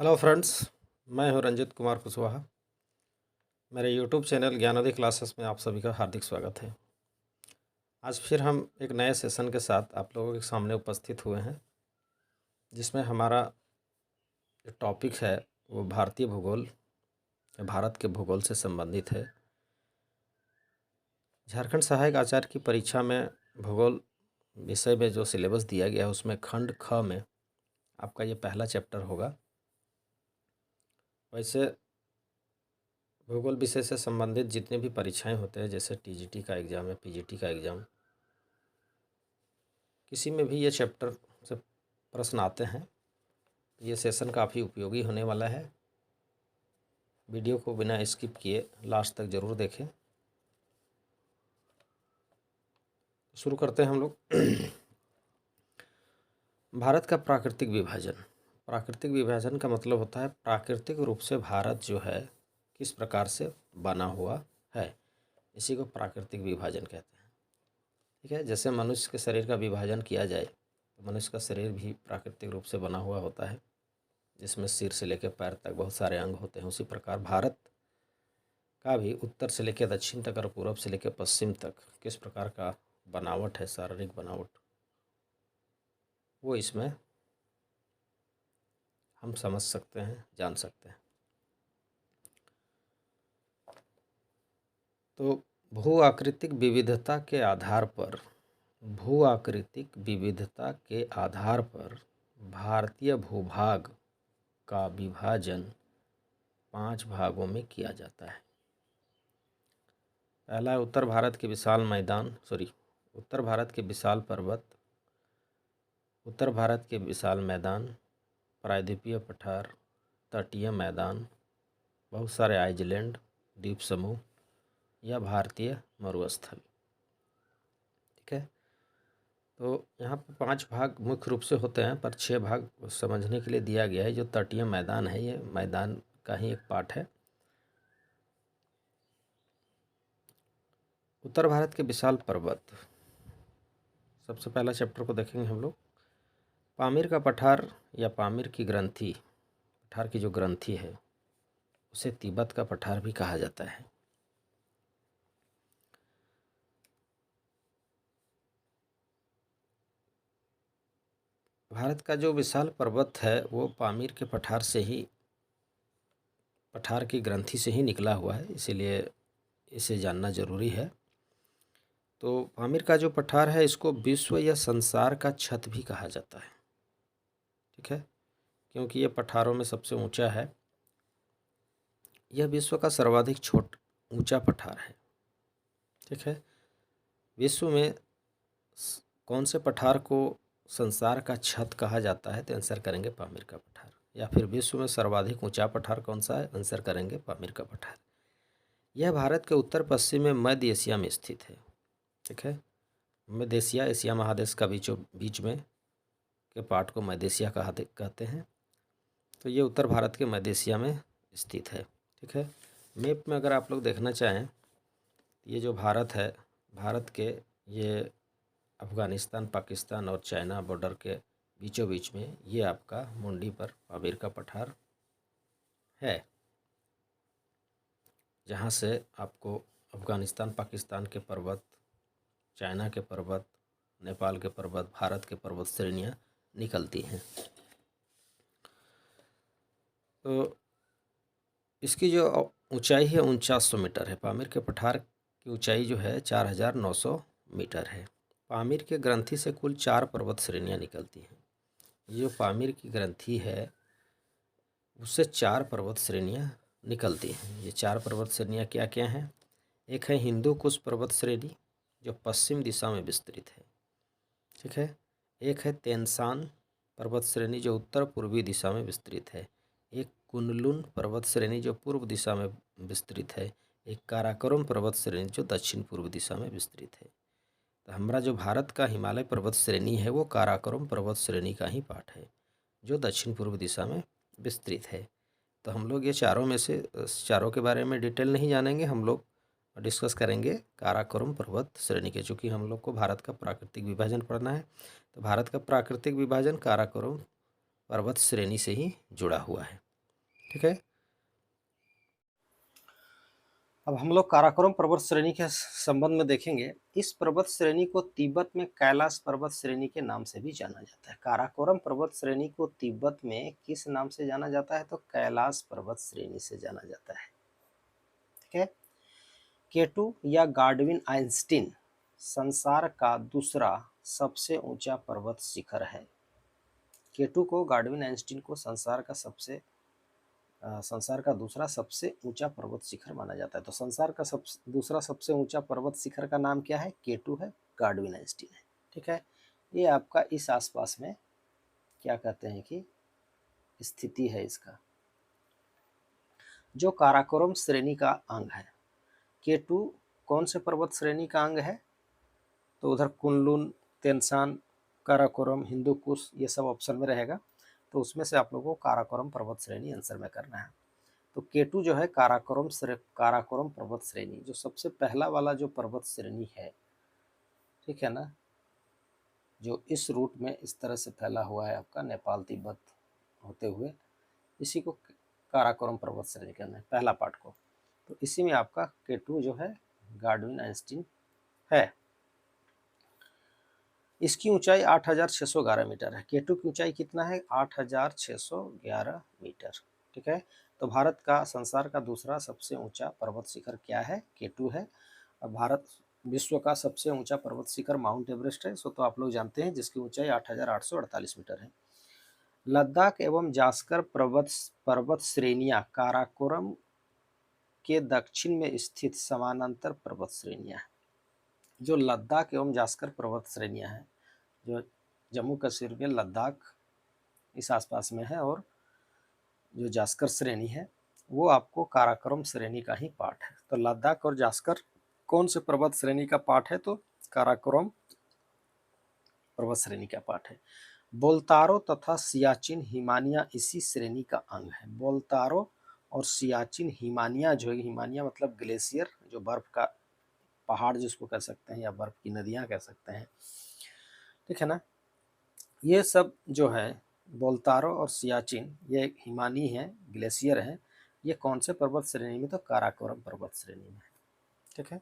Hello friends, मैं हूं रंजित कुमार कुशवाहा। मेरे यूट्यूब चैनल ज्ञानोदय क्लासेस में आप सभी का हार्दिक स्वागत है। आज फिर हम एक नए सेशन के साथ आप लोगों के सामने उपस्थित हुए हैं, जिसमें हमारा जो टॉपिक है वो भारतीय भूगोल या भारत के भूगोल से संबंधित है। झारखंड सहायक आचार्य की परीक्षा में भूगोल विषय में जो सिलेबस दिया गया है उसमें खंड ख में आपका ये पहला चैप्टर होगा। वैसे भूगोल विषय से संबंधित जितनी भी परीक्षाएं होते हैं, जैसे टीजीटी का एग्ज़ाम है, पीजीटी का एग्ज़ाम, किसी में भी ये चैप्टर से प्रश्न आते हैं। ये सेशन काफ़ी उपयोगी होने वाला है। वीडियो को बिना स्किप किए लास्ट तक ज़रूर देखें। शुरू करते हैं हम लोग। भारत का प्राकृतिक विभाजन। प्राकृतिक विभाजन का मतलब होता है प्राकृतिक रूप से भारत जो है किस प्रकार से बना हुआ है, इसी को प्राकृतिक विभाजन कहते हैं। ठीक है, जैसे मनुष्य के शरीर का विभाजन किया जाए तो मनुष्य का शरीर भी प्राकृतिक रूप से बना हुआ होता है, जिसमें सिर से लेकर पैर तक बहुत सारे अंग होते हैं। उसी प्रकार भारत का भी उत्तर से लेकर दक्षिण तक और पूर्व से लेकर पश्चिम तक किस प्रकार का बनावट है, शारीरिक बनावट, वो इसमें हम समझ सकते हैं, जान सकते हैं। तो भू आकृतिक विविधता के आधार पर भारतीय भूभाग का विभाजन 5 भागों में किया जाता है। पहला है उत्तर भारत के विशाल पर्वत, उत्तर भारत के विशाल मैदान, प्रायद्वीपीय पठार, तटीय मैदान, बहुत सारे आइलैंड, द्वीप समूह या भारतीय मरुस्थल। ठीक है, तो यहाँ पर 5 भाग मुख्य रूप से होते हैं, पर 6 भाग समझने के लिए दिया गया है। जो तटीय मैदान है, ये मैदान का ही एक पार्ट है। उत्तर भारत के विशाल पर्वत, सबसे पहला चैप्टर को देखेंगे हम लोग। पामीर का पठार या पामीर की ग्रंथि, पठार की जो ग्रंथि है उसे तिब्बत का पठार भी कहा जाता है। भारत का जो विशाल पर्वत है वो पामीर के पठार की ग्रंथि से ही निकला हुआ है, इसीलिए इसे जानना जरूरी है। तो पामीर का जो पठार है इसको विश्व या संसार का छत भी कहा जाता है। ठीक है, क्योंकि ये पठारों में सबसे ऊंचा है। यह विश्व का सर्वाधिक ऊंचा पठार है। ठीक है, विश्व में कौन से पठार को संसार का छत कहा जाता है, तो आंसर करेंगे पामीर का पठार। या फिर विश्व में सर्वाधिक ऊंचा पठार कौन सा है, आंसर करेंगे पामीर का पठार। यह भारत के उत्तर पश्चिम में मध्य एशिया में स्थित है। ठीक है, मध्य एशिया, एशिया महादेश का बीच में के पार्ट को मध्य एशिया कहते हैं। तो ये उत्तर भारत के मध्य एशिया में स्थित है। ठीक है, मैप में अगर आप लोग देखना चाहें, ये जो भारत है, भारत के ये अफ़गानिस्तान, पाकिस्तान और चाइना बॉर्डर के बीचों बीच में ये आपका मुंडी पर पामीर का पठार है, जहाँ से आपको अफ़गानिस्तान, पाकिस्तान के पर्वत, चाइना के पर्वत, नेपाल के पर्वत, भारत के पर्वत श्रेणियाँ निकलती हैं। तो इसकी जो ऊंचाई है 4900 मीटर है। पामीर के पठार की ऊंचाई जो है 4900 मीटर है। पामीर के ग्रंथि से कुल 4 पर्वत श्रेणियाँ निकलती हैं। ये जो पामीर की ग्रंथि है उससे 4 पर्वत श्रेणियाँ निकलती हैं। ये 4 पर्वत श्रेणियाँ क्या क्या हैं? एक है हिंदू कुश पर्वत श्रेणी, जो पश्चिम दिशा में विस्तृत है। ठीक है, एक है तेनसान पर्वत श्रेणी, जो उत्तर पूर्वी दिशा में विस्तृत है। एक कुनलुन पर्वत श्रेणी, जो पूर्व दिशा में विस्तृत है। एक काराकोरम पर्वत श्रेणी, जो दक्षिण पूर्व दिशा में विस्तृत है। तो हमारा जो भारत का हिमालय पर्वत श्रेणी है वो काराकोरम पर्वत श्रेणी का ही पार्ट है, जो दक्षिण पूर्व दिशा में विस्तृत है। तो हम लोग ये चारों में से चारों के बारे में डिटेल नहीं जानेंगे, हम लोग डिस्कस करेंगे काराकोरम पर्वत श्रेणी के। चूँकि हम लोग को भारत का प्राकृतिक विभाजन पढ़ना है, तो भारत का प्राकृतिक विभाजन काराकोरम पर्वत श्रेणी से ही जुड़ा हुआ है। ठीक है। अब हम लोग काराकोरम पर्वत श्रेणी के संबंध में देखेंगे। इस पर्वत श्रेणी को तिब्बत में कैलाश पर्वत श्रेणी के नाम से भी जाना जाता है। काराकोरम पर्वत श्रेणी को तिब्बत में किस नाम से जाना जाता है? तो कैलाश पर्वत श्रेणी से जाना जाता है। ठीक है। केटू या गार्डविन आइंस्टीन संसार का दूसरा सबसे ऊंचा पर्वत शिखर है। केटू को गार्डविन आइंस्टीन को संसार का दूसरा सबसे ऊंचा पर्वत शिखर माना जाता है। तो संसार का दूसरा सबसे ऊंचा पर्वत शिखर का नाम क्या है? केटू है, गार्डविन आइंस्टीन है। ठीक है। ये आपका इस आसपास में क्या कहते हैं कि स्थिति है इसका, जो काराकोरम श्रेणी का अंग है। केटू कौन से पर्वत श्रेणी का अंग है? तो उधर कुनलुन, तेंसान, काराकोरम, हिंदू कुश, ये सब ऑप्शन में रहेगा। तो उसमें से आप लोगों को काराकोरम पर्वत श्रेणी आंसर में करना है। तो केटू जो है काराकोरम पर्वत श्रेणी, जो सबसे पहला वाला जो पर्वत श्रेणी है, ठीक है ना, जो इस रूट में इस तरह से फैला हुआ है आपका नेपाल तिब्बत होते हुए, इसी को काराकोरम पर्वत श्रेणी कहना है, पहला पार्ट को। तो इसी में आपका केटू जो है गार्डविन आइंस्टीन है। इसकी ऊंचाई 8611 मीटर है। केटू की ऊंचाई कितना है? 8611 मीटर। ठीक है। तो भारत का संसार का दूसरा सबसे ऊंचा पर्वत शिखर क्या है? केटू है। और विश्व का सबसे ऊंचा पर्वत शिखर माउंट एवरेस्ट है, सो तो आप लोग जानते हैं, जिसकी ऊंचाई 8848 मीटर है। लद्दाख एवं जास्कर पर्वत श्रेणियां काराकोरम के दक्षिण में स्थित समानांतर पर्वत श्रेणियां हैं। जो लद्दाख एवं जास्कर पर्वत श्रेणियां हैं, जो जम्मू कश्मीर के लद्दाख इस आसपास में है, और जो जास्कर श्रेणी है वो आपको काराकोरम श्रेणी का ही पार्ट है। तो लद्दाख और जास्कर कौन से पर्वत श्रेणी का पार्ट है? तो काराकोरम पर्वत श्रेणी का पार्ट है। बोल्तारो तथा सियाचिन हिमानिया इसी श्रेणी का अंग है। बोल्तारो और सियाचिन हिमानिया, जो है हिमानिया मतलब ग्लेशियर, जो बर्फ का पहाड़ जिसको कह सकते हैं, या बर्फ की नदियां कह सकते हैं, ठीक है ना, ये सब जो है बोल्तारो और सियाचिन, ये हिमानी है, ग्लेशियर है। ये कौन से पर्वत श्रेणी में? तो काराकोरम पर्वत श्रेणी में। ठीक है।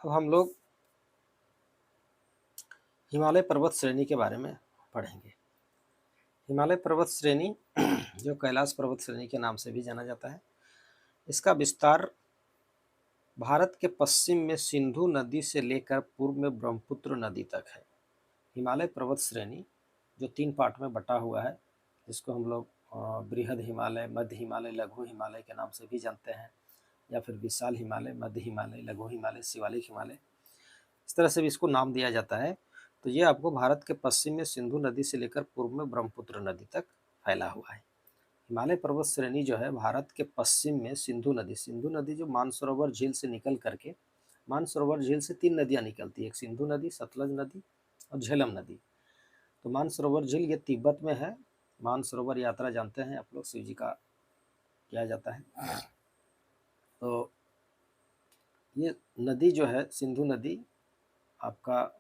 अब हम लोग हिमालय पर्वत श्रेणी के बारे में पढ़ेंगे। हिमालय पर्वत श्रेणी जो कैलाश पर्वत श्रेणी के नाम से भी जाना जाता है, इसका विस्तार भारत के पश्चिम में सिंधु नदी से लेकर पूर्व में ब्रह्मपुत्र नदी तक है। हिमालय पर्वत श्रेणी जो 3 पार्ट में बटा हुआ है, जिसको हम लोग बृहद हिमालय, मध्य हिमालय, लघु हिमालय के नाम से भी जानते हैं, या फिर विशाल हिमालय, मध्य हिमालय, लघु हिमालय, शिवालिक हिमालय, इस तरह से भी इसको नाम दिया जाता है। तो ये आपको भारत के पश्चिम में सिंधु नदी से लेकर पूर्व में ब्रह्मपुत्र नदी तक फैला हुआ है। हिमालय पर्वत श्रेणी जो है भारत के पश्चिम में सिंधु नदी जो मानसरोवर झील से निकल करके, मानसरोवर झील से 3 नदियां निकलती है, एक सिंधु नदी, सतलज नदी और झेलम नदी। तो मानसरोवर झील ये तिब्बत में है। मानसरोवर यात्रा जानते हैं आप लोग, शिव जी का किया जाता है। तो ये नदी जो है सिंधु नदी आपका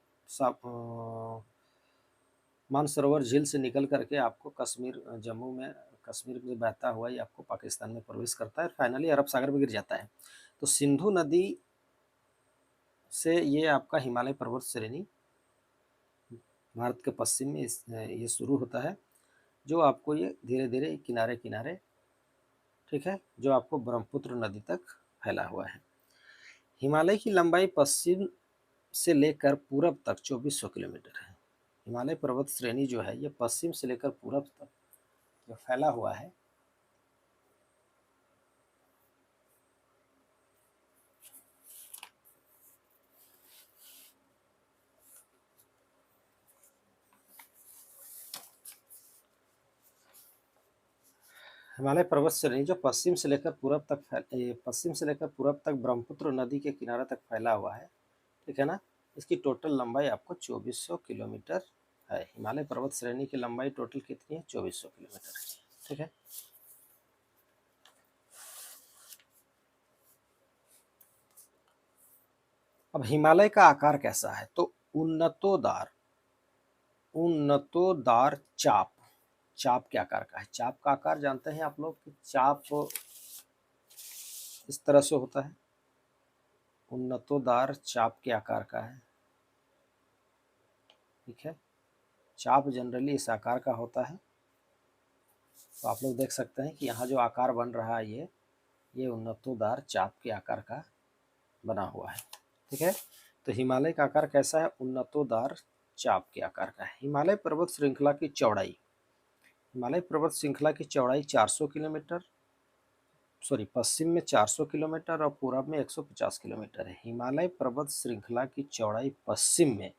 मानसरोवर झील से निकल करके आपको कश्मीर, जम्मू में कश्मीर में बहता हुआ ये आपको पाकिस्तान में प्रवेश करता है, फाइनली अरब सागर में गिर जाता है। तो सिंधु नदी से ये आपका हिमालय पर्वत श्रेणी भारत के पश्चिम में ये शुरू होता है, जो आपको ये धीरे धीरे किनारे किनारे, ठीक है, जो आपको ब्रह्मपुत्र नदी तक फैला हुआ है। हिमालय की लंबाई पश्चिम से लेकर पूरब तक 2400 किलोमीटर है। हिमालय पर्वत श्रेणी जो है ये पश्चिम से लेकर पूरब तक जो फैला हुआ है, हिमालय पर्वत श्रेणी जो पश्चिम से लेकर पूरब तक ब्रह्मपुत्र नदी के किनारे तक फैला हुआ है, ठीक है ना। इसकी टोटल लंबाई आपको 2400 किलोमीटर है। हिमालय पर्वत श्रेणी की लंबाई टोटल कितनी है? 2400 किलोमीटर है। ठीक है। अब हिमालय का आकार कैसा है? तो उन्नतोदार चाप, चाप के आकार का है। चाप का आकार जानते हैं आप लोग कि चाप इस तरह से होता है, उन्नतोदार चाप के आकार का है। ठीक है, चाप जनरली इस आकार का होता है। तो आप लोग देख सकते हैं कि यहाँ जो आकार बन रहा है ये उन्नतोदार चाप के आकार का बना हुआ है। ठीक है, तो हिमालय का आकार कैसा है? उन्नतोदार चाप के आकार का है। हिमालय पर्वत श्रृंखला की चौड़ाई, हिमालय पर्वत श्रृंखला की चौड़ाई 400 किलोमीटर, पश्चिम में 400 किलोमीटर और पूरब में 150 किलोमीटर है। हिमालय पर्वत श्रृंखला की चौड़ाई पश्चिम में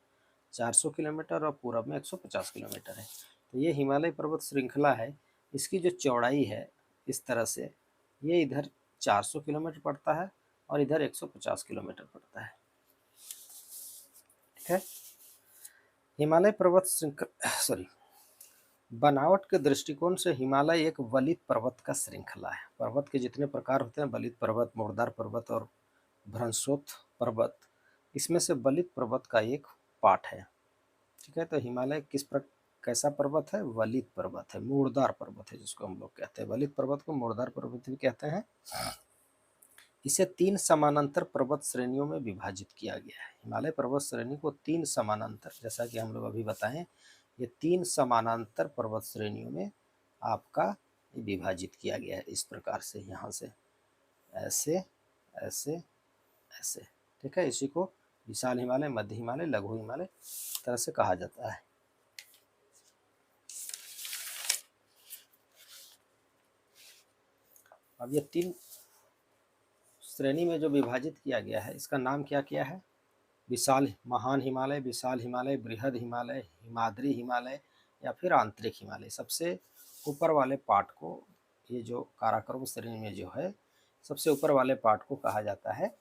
400 किलोमीटर और पूरब में 150 किलोमीटर है। तो ये हिमालय पर्वत श्रृंखला है, इसकी जो चौड़ाई है इस तरह से, ये इधर 400 किलोमीटर पड़ता है और इधर 150 किलोमीटर पड़ता है। ठीक है, हिमालय पर्वत श्रृंखला बनावट के दृष्टिकोण से हिमालय एक वलित पर्वत का श्रृंखला है। पर्वत के जितने प्रकार होते हैं, वलित पर्वत, मुर्दार पर्वत और भ्रंशोत्थ पर्वत, इसमें से वलित पर्वत का एक पार्ट है। ठीक है, तो हिमालय कैसा पर्वत है? वलित पर्वत है, मुर्दार पर्वत है जिसको हम लोग कहते हैं। वलित पर्वत को मुर्दार पर्वत भी कहते हैं। इसे 3 समानांतर पर्वत श्रेणियों में विभाजित किया गया है। हिमालय पर्वत श्रेणी को 3 समानांतर, जैसा कि हम लोग अभी बताएं, ये 3 समानांतर पर्वत श्रेणियों में आपका विभाजित किया गया है। इस प्रकार से, यहाँ से ऐसे ऐसे ऐसे। ठीक है, इसी को विशाल हिमालय, मध्य हिमालय, लघु हिमालय तरह से कहा जाता है। अब ये 3 श्रेणी में जो विभाजित किया गया है, इसका नाम क्या किया है? विशाल, महान हिमालय, विशाल हिमालय, बृहद हिमालय, हिमाद्री हिमालय या फिर आंतरिक हिमालय। सबसे ऊपर वाले पार्ट को, ये जो काराकोरम श्रेणी में जो है, सबसे ऊपर वाले पार्ट को कहा जाता है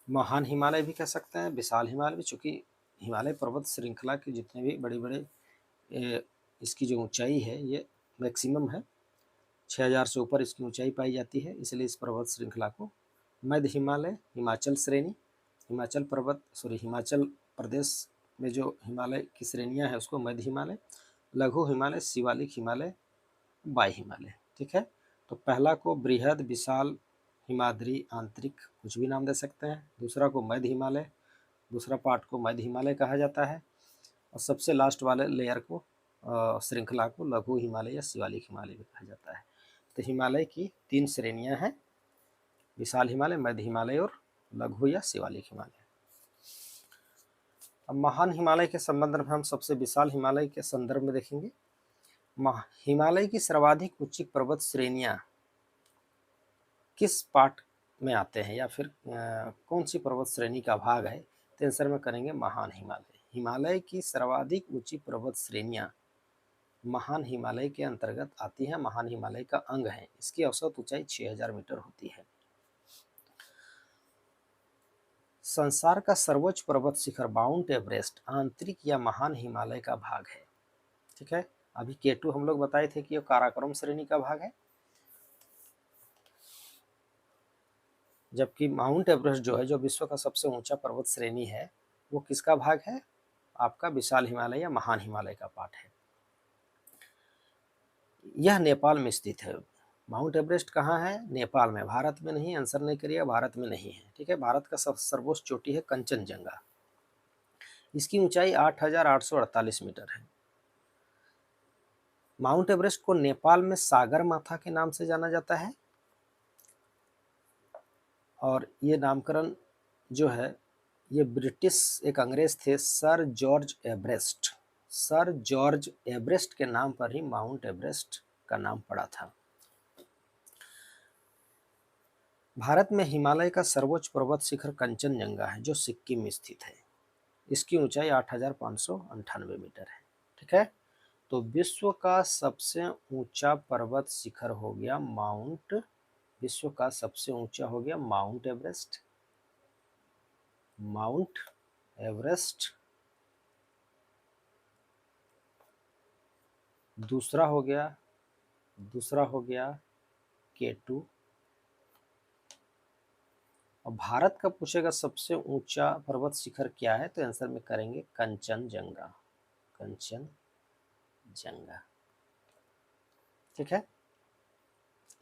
महान हिमालय भी कह सकते हैं, विशाल हिमालय भी। चूँकि हिमालय पर्वत श्रृंखला के जितने भी बड़े बड़े इसकी जो ऊंचाई है ये मैक्सिमम है, 6000 से ऊपर इसकी ऊंचाई पाई जाती है, इसलिए इस पर्वत श्रृंखला को मध्य हिमालय, हिमाचल श्रेणी, हिमाचल प्रदेश में जो हिमालय की श्रेणियां हैं उसको मध्य हिमालय, लघु हिमालय, शिवालिक हिमालय, वाय हिमालय। ठीक है, तो पहला को बृहद, विशाल, हिमाद्री, आंतरिक, कुछ भी नाम दे सकते हैं। दूसरा को मध्य हिमालय, दूसरा पार्ट को मध्य हिमालय कहा जाता है, और सबसे लास्ट वाले लेयर को, श्रृंखला को लघु हिमालय या शिवालिक हिमालय भी कहा जाता है। तो हिमालय की 3 श्रेणियां हैं, विशाल हिमालय, मध्य हिमालय और लघु या शिवालिक हिमालय। अब महान हिमालय के संबंध में हम सबसे विशाल हिमालय के संदर्भ में देखेंगे। हिमालय की सर्वाधिक ऊंची पर्वत श्रेणियां किस पार्ट में आते हैं, या फिर कौन सी पर्वत श्रेणी का भाग है? तो आंसर में करेंगे महान हिमालय। हिमालय की सर्वाधिक ऊंची पर्वत श्रेणियां महान हिमालय के अंतर्गत आती है, महान हिमालय का अंग है। इसकी औसत ऊंचाई 6000 मीटर होती है। संसार का सर्वोच्च पर्वत शिखर माउंट एवरेस्ट आंतरिक या महान हिमालय का भाग है। ठीक है, अभी K2 हम लोग बताए थे कि ये काराकोरम श्रेणी का भाग है, जबकि माउंट एवरेस्ट जो है, जो विश्व का सबसे ऊंचा पर्वत श्रेणी है, वो किसका भाग है? आपका विशाल हिमालय या महान हिमालय का पार्ट है। यह नेपाल में स्थित है। माउंट एवरेस्ट कहाँ है? नेपाल में, भारत में नहीं। आंसर नहीं करिए, भारत में नहीं है। ठीक है, भारत का सर्वोच्च चोटी है कंचनजंगा, इसकी ऊंचाई 8848 मीटर है। माउंट एवरेस्ट को नेपाल में सागर माथा के नाम से जाना जाता है, और ये नामकरण जो है, ये ब्रिटिश एक अंग्रेज थे, sir George Everest, sir George Everest के नाम पर ही माउंट एवरेस्ट का नाम पड़ा था। भारत में हिमालय का सर्वोच्च पर्वत शिखर कंचनजंगा है, जो सिक्किम में स्थित है। इसकी ऊंचाई 8598 मीटर है। ठीक है, तो विश्व का सबसे ऊंचा पर्वत शिखर हो गया विश्व का सबसे ऊंचा हो गया माउंट एवरेस्ट। माउंट एवरेस्ट दूसरा हो गया K2। और भारत का पूछेगा सबसे ऊंचा पर्वत शिखर क्या है, तो आंसर में करेंगे कंचनजंगा। ठीक है,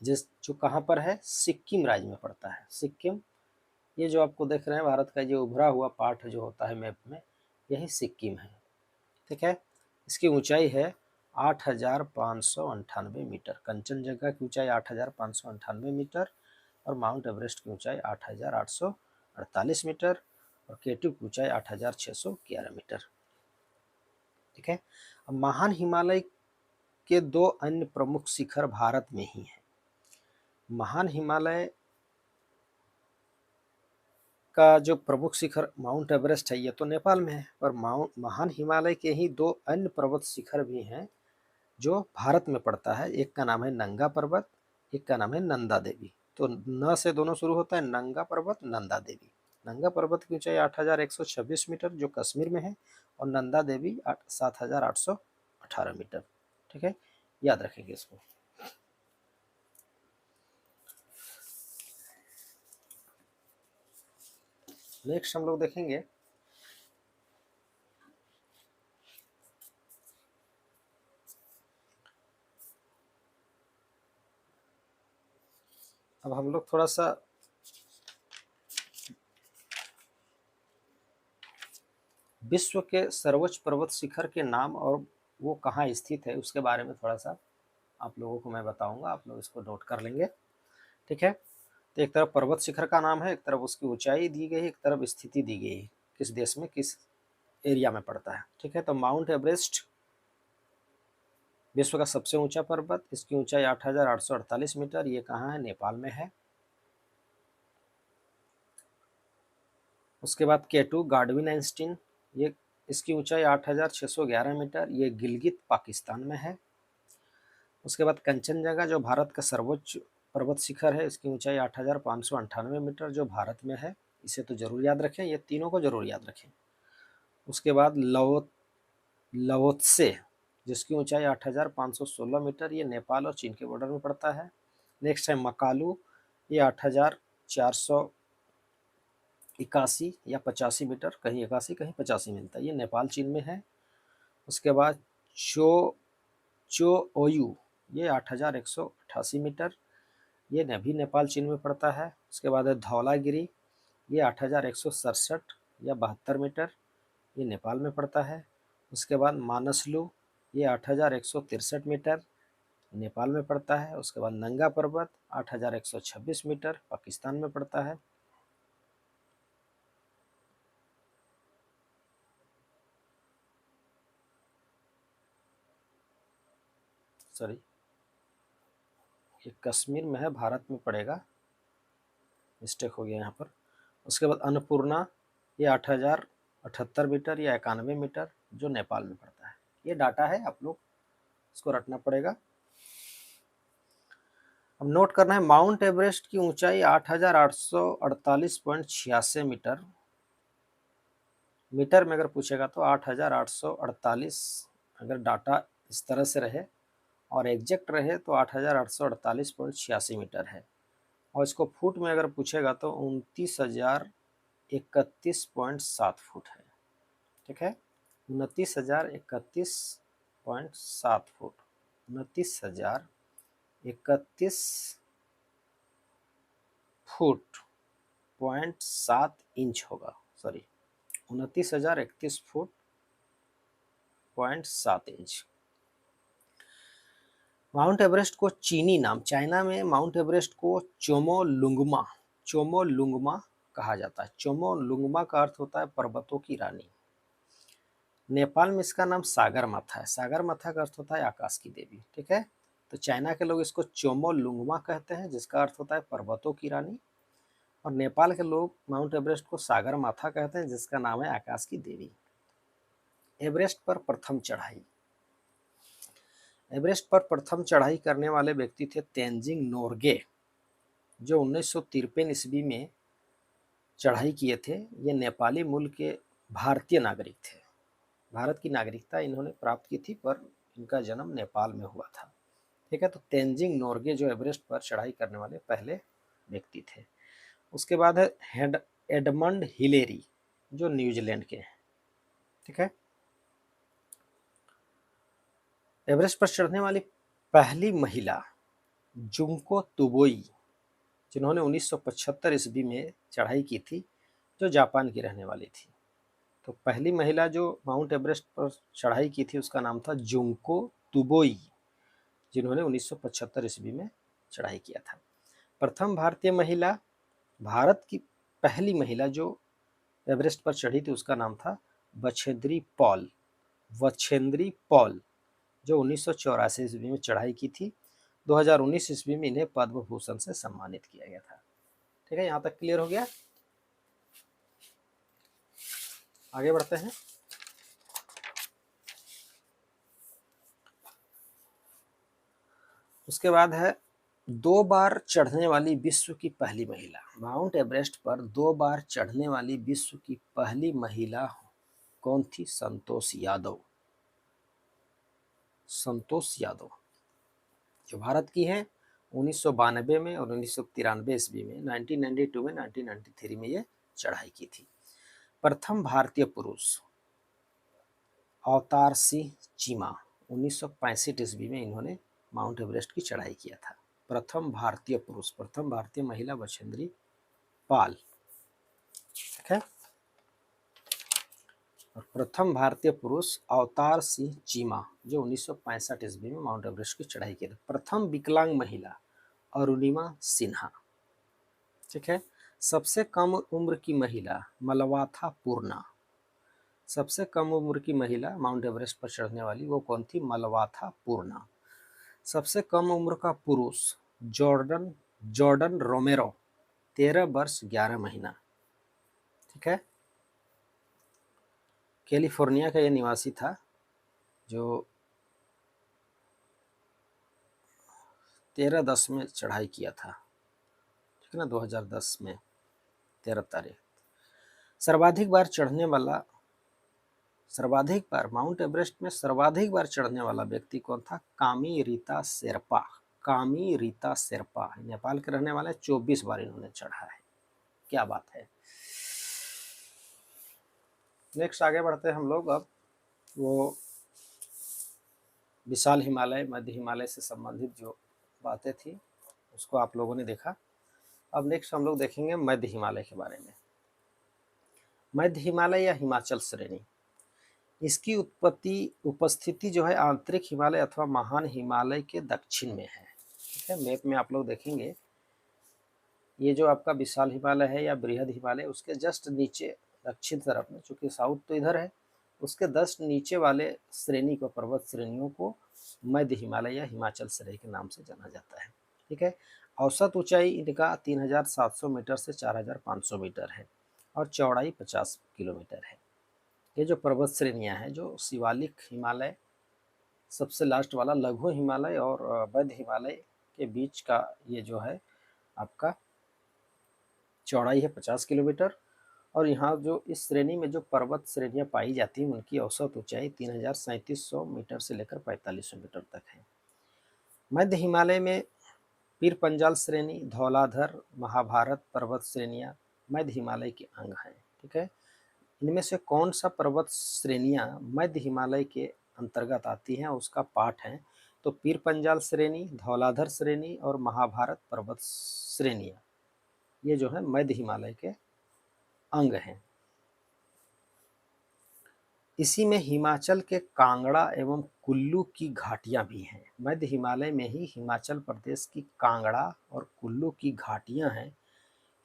जो कहाँ पर है, सिक्किम राज्य में पड़ता है। सिक्किम, ये जो आपको देख रहे हैं भारत का जो उभरा हुआ पार्ट जो होता है मैप में, यही सिक्किम है। ठीक है, इसकी ऊंचाई है 8,598 मीटर। कंचनजंगा की ऊंचाई 8,598 मीटर और माउंट एवरेस्ट की ऊंचाई 8,848 मीटर और K2 की ऊंचाई 8,611 मीटर। ठीक है, अब महान हिमालय के दो अन्य प्रमुख शिखर भारत में ही हैं। महान हिमालय का जो प्रमुख शिखर माउंट एवरेस्ट है, ये तो नेपाल में है, पर महान हिमालय के ही दो अन्य पर्वत शिखर भी हैं जो भारत में पड़ता है। एक का नाम है नंगा पर्वत, एक का नाम है नंदा देवी। तो न से दोनों शुरू होता है, नंगा पर्वत, नंदा देवी। नंगा पर्वत की ऊंचाई 8,126 मीटर जो कश्मीर में है, और नंदा देवी 7,818 मीटर। ठीक है, याद रखेंगे इसको। नेक्स्ट हम लोग देखेंगे अब हम लोग थोड़ा सा विश्व के सर्वोच्च पर्वत शिखर के नाम और वो कहाँ स्थित है उसके बारे में थोड़ा सा आप लोगों को मैं बताऊंगा, आप लोग इसको नोट कर लेंगे। ठीक है, तो एक तरफ पर्वत शिखर का नाम है, एक तरफ उसकी ऊंचाई दी गई है, एक तरफ स्थिति दी गई है, किस देश में किस एरिया में पड़ता है। ठीक है, तो माउंट एवरेस्ट विश्व का सबसे ऊंचा पर्वत, इसकी ऊंचाई 8,848 मीटर। ये कहाँ है, नेपाल में है। उसके बाद K2 गार्डविन आइंस्टीन, ये इसकी ऊंचाई 8,611 मीटर, ये गिलगित पाकिस्तान में है। उसके बाद कंचनजंगा जो भारत का सर्वोच्च पर्वत शिखर है, इसकी ऊंचाई 8,598 मीटर जो भारत में है। इसे तो जरूर याद रखें, ये तीनों को जरूर याद रखें। उसके बाद लवोत्से जिसकी ऊंचाई 8,516 मीटर, ये नेपाल और चीन के बॉर्डर में पड़ता है। नेक्स्ट है मकालू, ये 8,481 या 85 मीटर, कहीं 81 कहीं 85 मिलता है, ये नेपाल चीन में है। उसके बाद चो ओयू, ये 8,188 मीटर, ये भी नेपाल चीन में पड़ता है। उसके बाद है धौलागिरी, ये 8,167 या 72 मीटर, ये नेपाल में पड़ता है। उसके बाद मानसलू, ये 8,163 मीटर, नेपाल में पड़ता है। उसके बाद नंगा पर्वत 8,126 मीटर, पाकिस्तान में पड़ता है। सॉरी, ये कश्मीर में है, भारत में पड़ेगा, मिस्टेक हो गया यहाँ पर। उसके बाद अन्नपूर्णा, ये 8,078 मीटर या 91 मीटर जो नेपाल में पड़ता है। ये डाटा है, आप लोग इसको रखना पड़ेगा। अब नोट करना है, माउंट एवरेस्ट की ऊंचाई 8,848.86 मीटर। मीटर में अगर पूछेगा तो 8,848, अगर डाटा इस तरह से रहे और एग्जैक्ट रहे तो 8,848.86 मीटर है। और इसको फुट में अगर पूछेगा तो 29,031.7 फुट है। ठीक है, 29,031.7 फुट, 29,031 फुट .7 इंच होगा। Sorry, 29,031 foot .7 inch. Mount Everest को चीनी नाम, चाइना में माउंट एवरेस्ट को चोमोलुंगमा कहा जाता है। चोमोलुंगमा का अर्थ होता है पर्वतों की रानी। नेपाल में इसका नाम सागर माथा है। सागर माथा का अर्थ होता है आकाश की देवी। ठीक है, तो चाइना के लोग इसको चोमोलुंगमा कहते हैं जिसका अर्थ होता है पर्वतों की रानी, और नेपाल के लोग माउंट एवरेस्ट को सागर माथा कहते हैं जिसका नाम है आकाश की देवी। एवरेस्ट पर प्रथम चढ़ाई, एवरेस्ट पर प्रथम चढ़ाई करने वाले व्यक्ति थे तेंजिंग नोर्गे, जो 1953 ईस्वी में चढ़ाई किए थे। ये नेपाली मूल के भारतीय नागरिक थे, भारत की नागरिकता इन्होंने प्राप्त की थी, पर इनका जन्म नेपाल में हुआ था। ठीक है, तो तेंजिंग नोर्गे जो एवरेस्ट पर चढ़ाई करने वाले पहले व्यक्ति थे। उसके बाद है एडमंड हिलेरी जो न्यूजीलैंड के हैं। ठीक है, एवरेस्ट पर चढ़ने वाली पहली महिला जुंको तुबोई, जिन्होंने 1975 ईस्वी में चढ़ाई की थी, जो जापान की रहने वाली थी। तो पहली महिला जो माउंट एवरेस्ट पर चढ़ाई की थी उसका नाम था जुंको तुबोई, जिन्होंने 1975 ईस्वी में चढ़ाई किया था। प्रथम भारतीय महिला, भारत की पहली महिला जो एवरेस्ट पर चढ़ी थी उसका नाम था बछेंद्री पॉल, जो 1984 ईस्वी में चढ़ाई की थी। 2019 ईस्वी में इन्हें पद्म भूषण से सम्मानित किया गया था। ठीक है, यहाँ तक क्लियर हो गया। आगे बढ़ते हैं। उसके बाद है 2 बार चढ़ने वाली विश्व की पहली महिला। माउंट एवरेस्ट पर 2 बार चढ़ने वाली विश्व की पहली महिला कौन थी? संतोष यादव। संतोष यादव जो भारत की है, 1992 में और 1993 ईस्वी में, 1992 में, 1993 में ये चढ़ाई की थी। प्रथम भारतीय पुरुष अवतार सिंह चीमा, 1965 ईस्वी में इन्होंने माउंट एवरेस्ट की चढ़ाई किया था। प्रथम भारतीय पुरुष, प्रथम भारतीय महिला बछेंद्री पाल। ठीक है, और प्रथम भारतीय पुरुष अवतार सिंह चीमा जो 1965 ईस्वी में माउंट एवरेस्ट की चढ़ाई की थी। प्रथम विकलांग महिला अरुणिमा सिन्हा। ठीक है, सबसे कम उम्र की महिला मलवाथा पूर्णा। सबसे कम उम्र की महिला माउंट एवरेस्ट पर चढ़ने वाली वो कौन थी? मलवाथा पूर्णा। सबसे कम उम्र का पुरुष जॉर्डन रोमेरो, 13 वर्ष 11 महीना। ठीक है, कैलिफोर्निया का ये निवासी था जो 13/10 में चढ़ाई किया था। ठीक है ना, 2010 में 13 तारीख। सर्वाधिक बार माउंट एवरेस्ट में सर्वाधिक बार चढ़ने वाला व्यक्ति कौन था? कामी रीता शेरपा नेपाल के रहने वाले, 24 बार इन्होंने चढ़ा है। क्या बात है। नेक्स्ट आगे बढ़ते हैं हम लोग। अब वो विशाल हिमालय, मध्य हिमालय से संबंधित जो बातें थी उसको आप लोगों ने देखा। अब नेक्स्ट हम लोग देखेंगे मध्य हिमालय के बारे में। मध्य हिमालय या हिमाचल श्रेणी, इसकी उपस्थिति जो है आंतरिक हिमालय अथवा महान हिमालय के दक्षिण में है। ठीक है, मैप में आप लोग देखेंगे ये जो आपका विशाल हिमालय है या बृहद हिमालय, उसके जस्ट नीचे दक्षिण तरफ में, चूंकि साउथ तो इधर है, उसके जस्ट नीचे वाले श्रेणी को, पर्वत श्रेणियों को मध्य हिमालय या हिमाचल श्रेणी के नाम से जाना जाता है। ठीक है, औसत ऊंचाई इनका 3700 मीटर से 4500 मीटर है और चौड़ाई 50 किलोमीटर है। ये जो पर्वत श्रेणियाँ हैं, जो शिवालिक हिमालय, सबसे लास्ट वाला लघु हिमालय और मध्य हिमालय के बीच का ये जो है आपका चौड़ाई है 50 किलोमीटर। और यहाँ जो इस श्रेणी में जो पर्वत श्रेणियाँ पाई जाती हैं उनकी औसत ऊंचाई 3700 मीटर से लेकर 4500 मीटर तक है। मध्य हिमालय में पीर पंजाल श्रेणी, धौलाधर, महाभारत पर्वत श्रेणियाँ मध्य हिमालय के अंग हैं। ठीक है, इनमें से कौन सा पर्वत श्रेणियाँ मध्य हिमालय के अंतर्गत आती हैं उसका पाठ है। तो पीर पंजाल श्रेणी, धौलाधर श्रेणी और महाभारत पर्वत श्रेणियाँ ये जो है मध्य हिमालय के अंग हैं। इसी में हिमाचल के कांगड़ा एवं कुल्लू की घाटियां भी हैं। मध्य हिमालय में ही हिमाचल प्रदेश की कांगड़ा और कुल्लू की घाटियां हैं।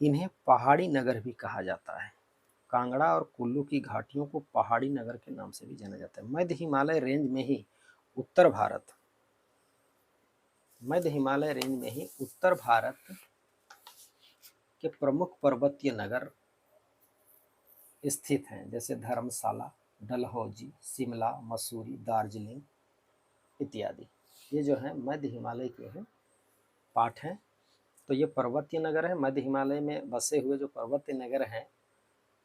इन्हें पहाड़ी नगर भी कहा जाता है। कांगड़ा और कुल्लू की घाटियों को पहाड़ी नगर के नाम से भी जाना जाता है। मध्य हिमालय रेंज में ही उत्तर भारत के प्रमुख पर्वतीय नगर स्थित हैं, जैसे धर्मशाला, डलहौजी, शिमला, मसूरी, दार्जिलिंग इत्यादि। ये जो है मध्य हिमालय के हैं पाठ हैं। तो ये पर्वतीय नगर है। मध्य हिमालय में बसे हुए जो पर्वतीय नगर हैं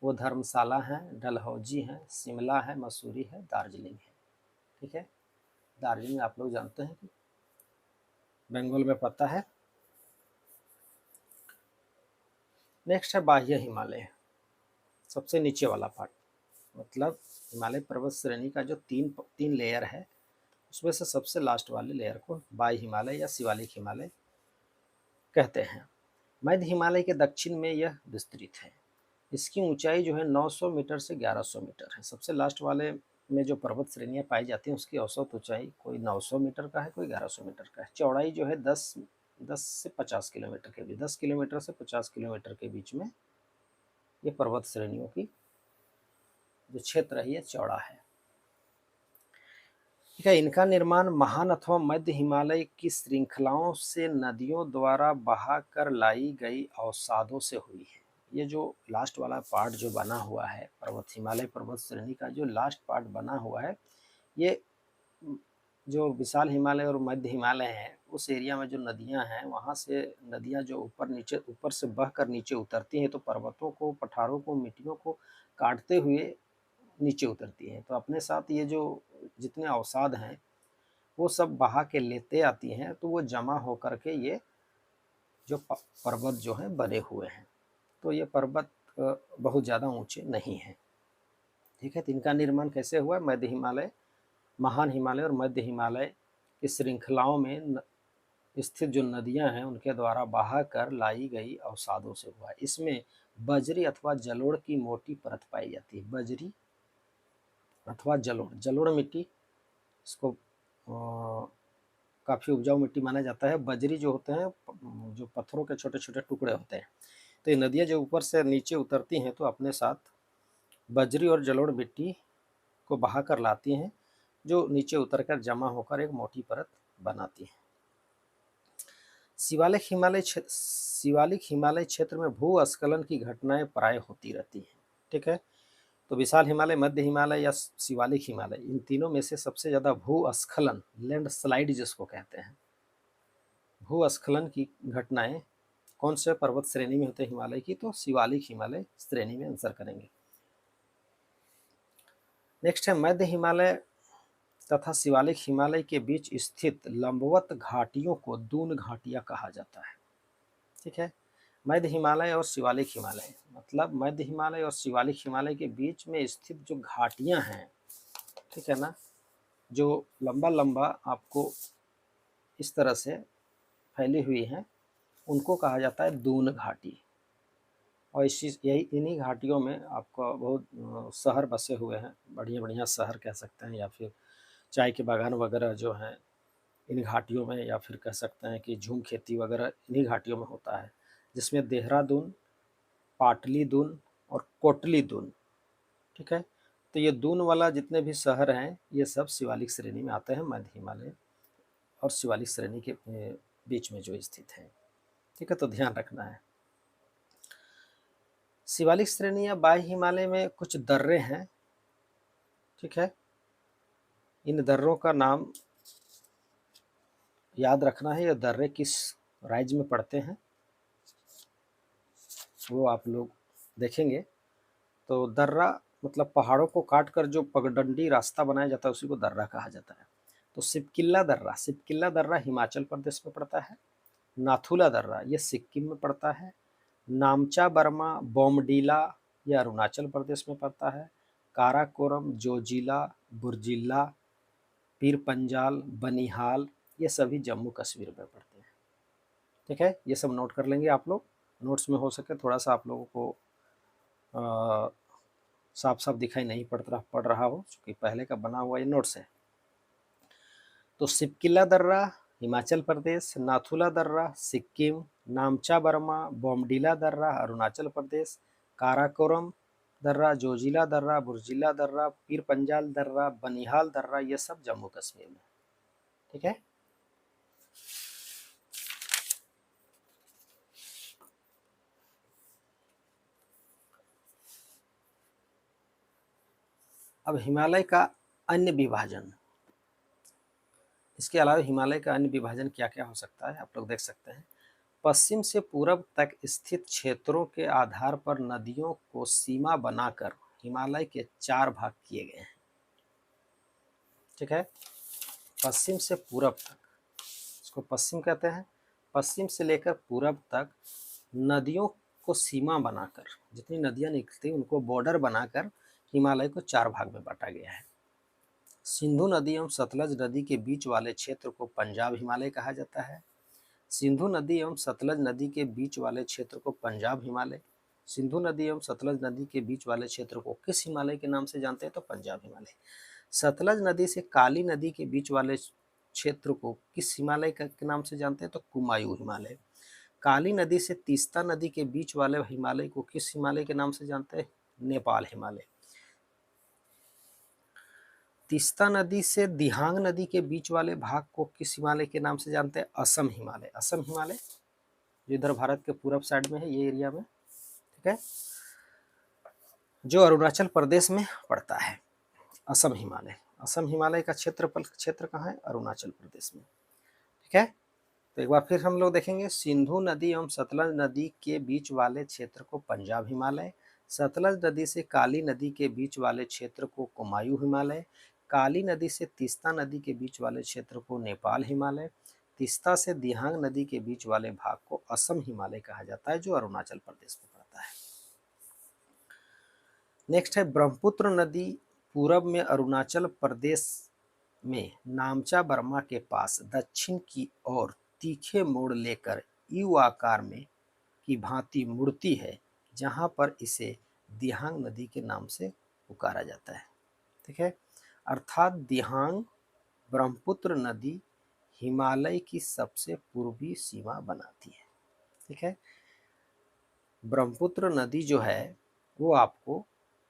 वो धर्मशाला है, डलहौजी है, शिमला है, मसूरी है, दार्जिलिंग है। ठीक है, दार्जिलिंग आप लोग जानते हैं कि बंगाल में पड़ता है। नेक्स्ट है बाह्य हिमालय, सबसे नीचे वाला पार्ट, मतलब हिमालय पर्वत श्रेणी का जो तीन लेयर है उसमें से सबसे लास्ट वाले लेयर को बाह्य हिमालय या शिवालिक हिमालय कहते हैं। मध्य हिमालय के दक्षिण में यह विस्तृत है। इसकी ऊंचाई जो है 900 मीटर से 1100 मीटर है। सबसे लास्ट वाले में जो पर्वत श्रेणियाँ पाई जाती हैं उसकी औसत ऊंचाई कोई 900 मीटर का है, कोई 1100 मीटर का है। चौड़ाई जो है 10 से 50 किलोमीटर के बीच, 10 किलोमीटर से 50 किलोमीटर के बीच में ये पर्वत श्रेणियों की जो क्षेत्र है ये चौड़ा है। ठीक है, इनका निर्माण महान अथवा मध्य हिमालय की श्रृंखलाओं से नदियों द्वारा बहा कर लाई गई अवसादों से हुई है। ये जो लास्ट वाला पार्ट जो बना हुआ है पर्वत हिमालय पर्वत श्रेणी का जो लास्ट पार्ट बना हुआ है, ये जो विशाल हिमालय और मध्य हिमालय है उस एरिया में जो नदियां हैं वहाँ से नदियां जो ऊपर से बह कर नीचे उतरती हैं तो पर्वतों को, पठारों को, मिट्टियों को काटते हुए नीचे उतरती हैं। तो अपने साथ ये जो जितने अवसाद हैं वो सब बहा के लेते आती हैं, तो वो जमा होकर के ये जो पर्वत जो हैं बने हुए हैं। तो ये पर्वत बहुत ज़्यादा ऊंचे नहीं हैं। ठीक है, तो इनका निर्माण कैसे हुआ? मध्य हिमालय, महान हिमालय और मध्य हिमालय की श्रृंखलाओं में स्थित जो नदियां हैं उनके द्वारा बहा कर लाई गई अवसादों से हुआ। इसमें बजरी अथवा जलोढ़ की मोटी परत पाई जाती है। बजरी अथवा जलोढ़ मिट्टी, इसको काफ़ी उपजाऊ मिट्टी माना जाता है। बजरी जो होते हैं जो पत्थरों के छोटे छोटे टुकड़े होते हैं। तो ये नदियाँ जो ऊपर से नीचे उतरती हैं तो अपने साथ बजरी और जलोढ़ मिट्टी को बहा कर लाती हैं, जो नीचे उतरकर जमा होकर एक मोटी परत बनाती है। शिवालिक हिमालय क्षेत्र में भूस्खलन की घटनाएं प्राय होती रहती हैं। ठीक है, तो विशाल हिमालय, मध्य हिमालय या शिवालिक हिमालय, इन तीनों में से सबसे ज़्यादा भूस्खलन, लैंडस्लाइड जिसको कहते हैं, भूस्खलन की घटनाएं कौन से पर्वत श्रेणी में होते हैं हिमालय की? तो शिवालिक हिमालय श्रेणी में आंसर करेंगे। नेक्स्ट है मध्य हिमालय तथा शिवालिक हिमालय के बीच स्थित लंबवत घाटियों को दून घाटियां कहा जाता है। ठीक है, मध्य हिमालय और शिवालिक हिमालय, मतलब मध्य हिमालय और शिवालिक हिमालय के बीच में स्थित जो घाटियां हैं, ठीक है ना, जो लंबा लंबा आपको इस तरह से फैली हुई हैं, उनको कहा जाता है दून घाटी। और इन्हीं घाटियों में आपको बहुत शहर बसे हुए हैं, बढ़िया बढ़िया शहर कह सकते हैं, या फिर चाय के बागान वगैरह जो हैं इन घाटियों में, या फिर कह सकते हैं कि झूम खेती वगैरह इन्हीं घाटियों में होता है, जिसमें देहरादून, पाटली दून और कोटली दून। ठीक है, तो ये दून वाला जितने भी शहर हैं ये सब शिवालिक श्रेणी में आते हैं, मध्य हिमालय और शिवालिक श्रेणी के बीच में जो स्थित है। ठीक है, तो ध्यान रखना है। शिवालिक श्रेणी या बाह्य हिमालय में कुछ दर्रे हैं। ठीक है, इन दर्रों का नाम याद रखना है। ये दर्रे किस राज्य में पड़ते हैं वो आप लोग देखेंगे। तो दर्रा मतलब पहाड़ों को काट कर जो पगडंडी रास्ता बनाया जाता है उसी को दर्रा कहा जाता है। तो सिपकिल्ला दर्रा हिमाचल प्रदेश में पड़ता है। नाथुला दर्रा ये सिक्किम में पड़ता है। नामचा बर्मा बोमडीला ये अरुणाचल प्रदेश में पड़ता है। काराकोरम, जोजिला, बुर्जिला, पीर पंजाल, बनिहाल ये सभी जम्मू कश्मीर में पड़ते हैं। ठीक है, ये सब नोट कर लेंगे आप लोग। नोट्स में हो सके थोड़ा सा आप लोगों को साफ साफ दिखाई नहीं पड़ रहा हो, क्योंकि पहले का बना हुआ ये नोट्स है। तो सिपकिल्ला दर्रा हिमाचल प्रदेश, नाथुला दर्रा सिक्किम, नामचा बर्मा, बोमडीला दर्रा अरुणाचल प्रदेश, काराकोरम दर्रा, जोजिला दर्रा, बुर्जिला दर्रा, पीर पंजाल दर्रा, बनिहाल दर्रा ये सब जम्मू कश्मीर में। ठीक है, अब हिमालय का अन्य विभाजन, इसके अलावा हिमालय का अन्य विभाजन क्या क्या हो सकता है आप लोग देख सकते हैं। पश्चिम से पूरब तक स्थित क्षेत्रों के आधार पर नदियों को सीमा बनाकर हिमालय के 4 भाग किए गए हैं। ठीक है, पश्चिम से पूरब तक, इसको पश्चिम कहते हैं, पश्चिम से लेकर पूरब तक नदियों को सीमा बनाकर, जितनी नदियां निकलती उनको बॉर्डर बनाकर हिमालय को 4 भाग में बांटा गया है। सिंधु नदी एवं सतलज नदी के बीच वाले क्षेत्र को पंजाब हिमालय कहा जाता है। सिंधु नदी एवं सतलज नदी के बीच वाले क्षेत्र को पंजाब हिमालय, सिंधु नदी एवं सतलज नदी के बीच वाले क्षेत्र को किस हिमालय के नाम से जानते हैं? तो पंजाब हिमालय। सतलज नदी से काली नदी के बीच वाले क्षेत्र को किस हिमालय के नाम से जानते हैं? तो कुमायूं हिमालय। काली नदी से तीस्ता नदी के बीच वाले हिमालय को किस हिमालय के नाम से जानते हैं? नेपाल हिमालय। तीस्ता नदी से दिहांग नदी के बीच वाले भाग को किस हिमालय के नाम से जानते हैं? असम हिमालय। असम हिमालय जो इधर भारत के पूरब साइड में है, ये एरिया में, ठीक है, जो अरुणाचल प्रदेश में पड़ता है। असम हिमालय, असम हिमालय का क्षेत्र कहाँ है? अरुणाचल प्रदेश में, ठीक है। तो एक बार फिर हम लोग देखेंगे, सिंधु नदी एवं सतलज नदी के बीच वाले क्षेत्र को पंजाब हिमालय, सतलज नदी से काली नदी के बीच वाले क्षेत्र को कुमायूं हिमालय, काली नदी से तीस्ता नदी के बीच वाले क्षेत्र को नेपाल हिमालय, तीस्ता से दिहांग नदी के बीच वाले भाग को असम हिमालय कहा जाता है, जो अरुणाचल प्रदेश में पड़ता है। नेक्स्ट है ब्रह्मपुत्र नदी पूरब में अरुणाचल प्रदेश में नामचा बर्मा के पास दक्षिण की ओर तीखे मोड़ लेकर यू आकार में की भांति मुड़ती है, जहां पर इसे दिहांग नदी के नाम से पुकारा जाता है, ठीक है। अर्थात दिहांग ब्रह्मपुत्र नदी हिमालय की सबसे पूर्वी सीमा बनाती है, ठीक है। ब्रह्मपुत्र नदी जो है वो आपको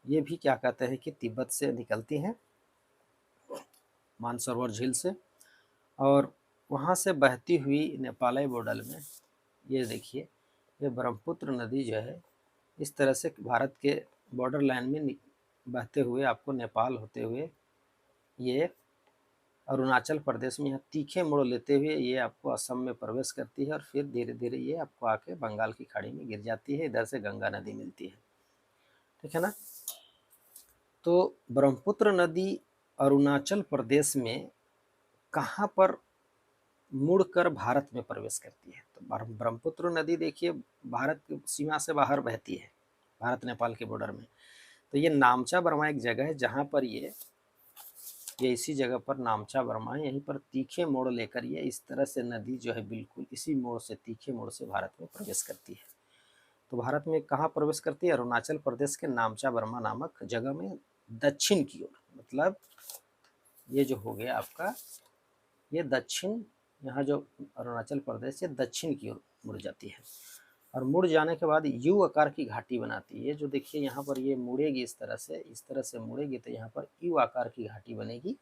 ये भी क्या कहते हैं कि तिब्बत से निकलती है, मानसरोवर झील से, और वहाँ से बहती हुई नेपाली बॉर्डर में, ये देखिए, ये ब्रह्मपुत्र नदी जो है इस तरह से भारत के बॉर्डर लाइन में बहते हुए आपको नेपाल होते हुए ये अरुणाचल प्रदेश में यहाँ तीखे मोड़ लेते हुए ये आपको असम में प्रवेश करती है, और फिर धीरे धीरे ये आपको आके बंगाल की खाड़ी में गिर जाती है। इधर से गंगा नदी मिलती है, ठीक है ना। तो ब्रह्मपुत्र नदी अरुणाचल प्रदेश में कहाँ पर मुड़कर भारत में प्रवेश करती है? तो ब्रह्मपुत्र नदी देखिए भारत की सीमा से बाहर बहती है, भारत नेपाल के बॉर्डर में। तो ये नामचा बर्मा एक जगह है जहाँ पर ये इसी जगह पर नामचा बर्मा है, यहीं पर तीखे मोड़ लेकर ये इस तरह से नदी जो है बिल्कुल इसी मोड़ से, तीखे मोड़ से भारत में प्रवेश करती है। तो भारत में कहाँ प्रवेश करती है? अरुणाचल प्रदेश के नामचा बर्मा नामक जगह में दक्षिण की ओर, मतलब ये जो हो गया आपका ये दक्षिण, यहाँ जो अरुणाचल प्रदेश से दक्षिण की ओर मुड़ जाती है, और मुड़ जाने के बाद यू आकार की घाटी बनाती है। जो देखिए यहाँ पर ये मुड़ेगी इस तरह से मुड़ेगी, तो यहाँ पर यू आकार की घाटी बनेगी,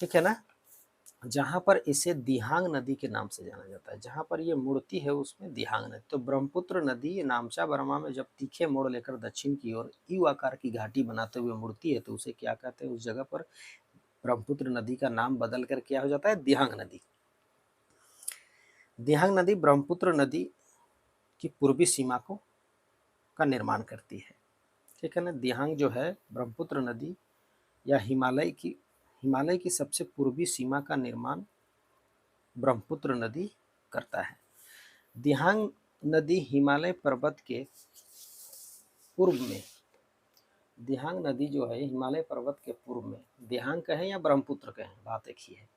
ठीक है ना, जहाँ पर इसे दिहांग नदी के नाम से जाना जाता है। जहाँ पर ये मुड़ती है उसमें दिहांग नदी। तो ब्रह्मपुत्र नदी नामचा बर्मा में जब तीखे मोड़ लेकर दक्षिण की ओर यू आकार की घाटी बनाते हुए मुड़ती है, तो उसे क्या कहते हैं? उस जगह पर ब्रह्मपुत्र नदी का नाम बदल कर क्या हो जाता है? दिहांग नदी। दिहांग नदी ब्रह्मपुत्र नदी की पूर्वी सीमा का निर्माण करती है, ठीक है ना। दिहांग जो है ब्रह्मपुत्र नदी या हिमालय की सबसे पूर्वी सीमा का निर्माण ब्रह्मपुत्र नदी करता है। दिहांग नदी हिमालय पर्वत के पूर्व में, दिहांग नदी जो है हिमालय पर्वत के पूर्व में, दिहांग कहें या ब्रह्मपुत्र कहें बात एक ही है,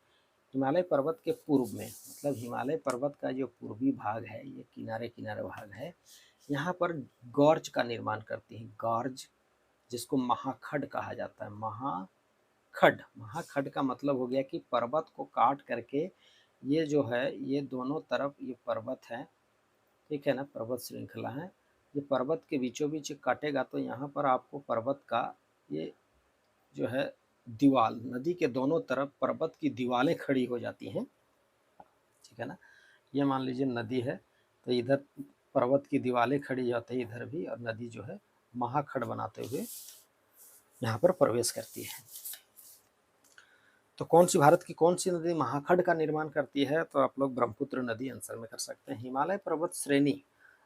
हिमालय पर्वत के पूर्व में, मतलब हिमालय पर्वत का जो पूर्वी भाग है, ये किनारे किनारे भाग है, यहाँ पर गॉर्ज का निर्माण करती है। गॉर्ज जिसको महाखड कहा जाता है। महाखड का मतलब हो गया कि पर्वत को काट करके ये जो है ये दोनों तरफ ये पर्वत है, ठीक है ना, पर्वत श्रृंखला है, ये पर्वत के बीचों बीच काटेगा तो यहाँ पर आपको पर्वत का ये जो है दीवाल, नदी के दोनों तरफ पर्वत की दीवारें खड़ी हो जाती हैं, ठीक है ना। ये मान लीजिए नदी है, तो इधर पर्वत की दीवारें खड़ी होती है इधर भी, और नदी जो है महाखड बनाते हुए यहाँ पर प्रवेश करती है। तो भारत की कौन सी नदी महाखड का निर्माण करती है? तो आप लोग ब्रह्मपुत्र नदी आंसर में कर सकते हैं। हिमालय पर्वत श्रेणी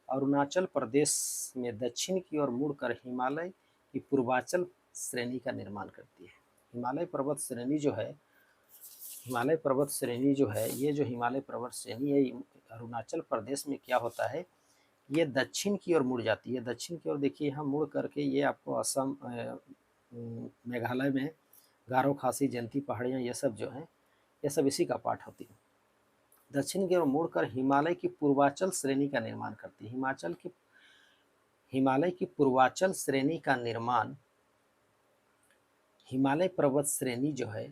अरुणाचल प्रदेश में दक्षिण की ओर मुड़कर हिमालय की पूर्वांचल श्रेणी का निर्माण करती है। हिमालय पर्वत श्रेणी जो है हिमालय पर्वत श्रेणी जो है, ये जो हिमालय पर्वत श्रेणी है, अरुणाचल प्रदेश में क्या होता है, ये दक्षिण की ओर मुड़ जाती है। दक्षिण की ओर देखिए, यहाँ मुड़ करके ये आपको असम, मेघालय में गारो खासी जयंती पहाड़ियाँ, ये सब जो हैं, ये सब इसी का पार्ट होती है। दक्षिण की ओर मुड़कर हिमालय की पूर्वांचल श्रेणी का निर्माण करती है। हिमालय की पूर्वांचल श्रेणी का निर्माण हिमालय पर्वत श्रेणी जो है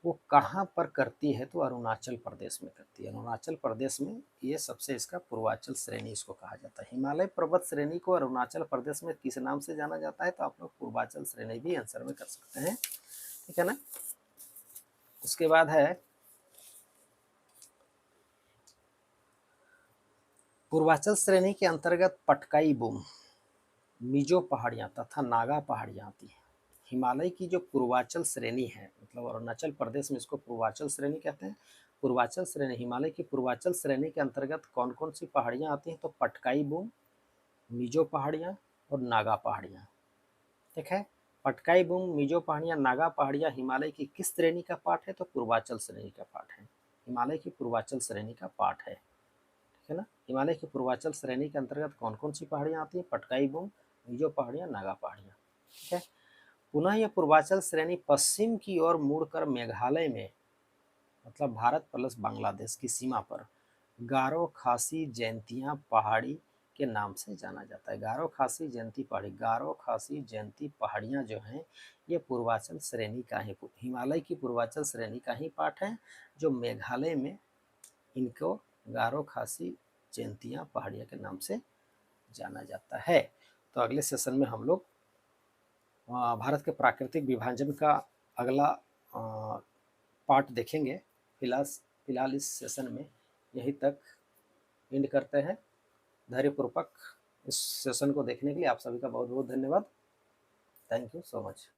वो कहाँ पर करती है, तो अरुणाचल प्रदेश में करती है। अरुणाचल प्रदेश में ये सबसे इसका पूर्वांचल श्रेणी इसको कहा जाता है। हिमालय पर्वत श्रेणी को अरुणाचल प्रदेश में किस नाम से जाना जाता है, तो आप लोग पूर्वांचल श्रेणी भी आंसर में कर सकते हैं, ठीक है ना। उसके बाद है पूर्वांचल श्रेणी के अंतर्गत पटकाई बुम, मिजो पहाड़ियाँ तथा नागा पहाड़ियाँ आती हैं। हिमालय की जो पूर्वांचल श्रेणी है, मतलब अरुणाचल प्रदेश में इसको पूर्वांचल श्रेणी कहते हैं। पूर्वांचल श्रेणी, हिमालय की पूर्वांचल श्रेणी के अंतर्गत कौन कौन सी पहाड़ियाँ आती हैं, तो पटकाई बुम, मिजो पहाड़ियाँ और नागा पहाड़ियाँ, ठीक है। पटकाई बुम, मिजो पहाड़ियाँ, नागा पहाड़ियाँ हिमालय की किस श्रेणी का पार्ट है, तो पूर्वांचल श्रेणी का पार्ट है। हिमालय की पूर्वांचल श्रेणी का पार्ट है, ठीक है ना। हिमालय की पूर्वांचल श्रेणी के अंतर्गत कौन कौन सी पहाड़ियाँ आती हैं, पटकाई बुम, मिजो पहाड़ियाँ, नागा पहाड़ियाँ, ठीक है। पुनः यह पूर्वांचल श्रेणी पश्चिम की ओर मुड़कर मेघालय में, मतलब भारत प्लस बांग्लादेश की सीमा पर गारो खासी जयंतियाँ पहाड़ी के नाम से जाना जाता है। गारो खासी जयंती पहाड़ी, गारो खासी जयंती पहाड़ियाँ जो हैं ये पूर्वांचल श्रेणी का ही, हिमालय की पूर्वांचल श्रेणी का ही पार्ट है, जो मेघालय में इनको गारो खासी जयंतियाँ पहाड़ियाँ के नाम से जाना जाता है। तो अगले सेशन में हम लोग भारत के प्राकृतिक विभाजन का अगला पार्ट देखेंगे। फिलहाल इस सेशन में यहीं तक एंड करते हैं। धैर्यपूर्वक इस सेशन को देखने के लिए आप सभी का बहुत बहुत धन्यवाद। Thank you so much.